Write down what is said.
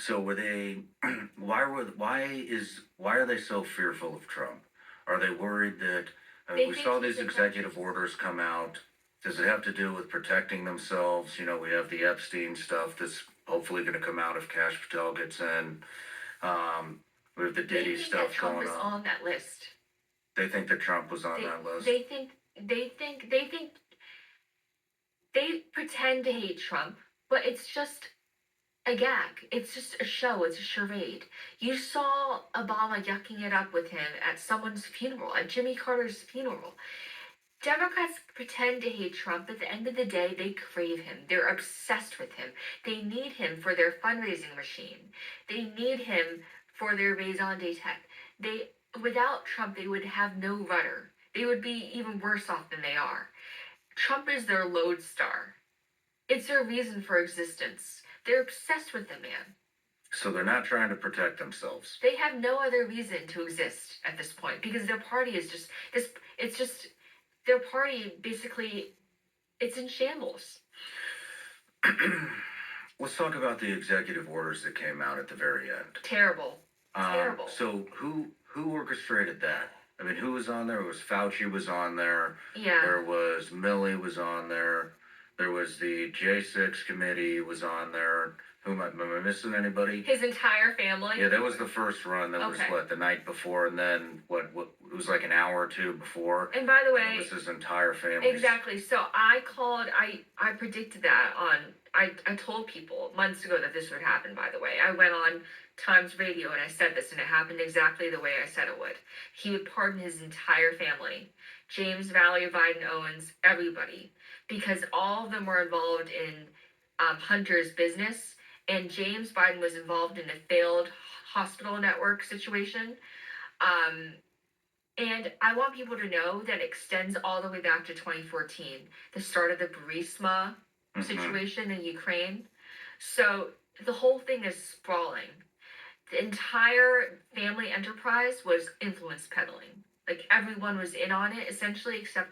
So were they? Why are they so fearful of Trump? Are they worried that They we think saw he's these a executive fascist. orders come out? Does it have to do with protecting themselves? You know, we have the Epstein stuff that's hopefully going to come out if Cash Patel gets in. Um, we have the They Diddy think that stuff Trump going is on. on that list. They think that Trump was on They that list. they think they think they pretend to hate Trump, but it's just a gag. It's just a show. It's a charade. You saw Obama yucking it up with him at someone's funeral, at Jimmy Carter's funeral. Democrats pretend to hate Trump, but at the end of the day, they crave him. They're obsessed with him. They need him for their fundraising machine. They need him for their raison d'etre. They, without Trump, they would have no rudder. They would be even worse off than they are. Trump is their lodestar. It's their reason for existence. They're obsessed with the man. So they're not trying to protect themselves. They have no other reason to exist at this point because their party is just this. It's just their party basically. It's in shambles. Let's talk about the executive orders that came out at the very end. Terrible. Terrible. So who orchestrated that? I mean, who was on there? It was Fauci was on there. Yeah. There was Milley was on there. There was the J6 committee was on there. Am I missing anybody? His entire family. Yeah, that was the first run. That was Okay. what, the night before, and then what? It was like an hour or two before. And by the It way, was his entire family. exactly. So I called. I predicted that on. I told people months ago that this would happen. By the way, I went on Times Radio and I said this, and it happened exactly the way I said it would. He would pardon his entire family, James, Valerie, Biden, Owens, everybody, because all of them were involved in Hunter's business, and James Biden was involved in a failed hospital network situation. Um, and I want people to know that extends all the way back to 2014, the start of the Burisma situation in Ukraine. So the whole thing is sprawling. The entire family enterprise was influence peddling. Like everyone was in on it essentially, except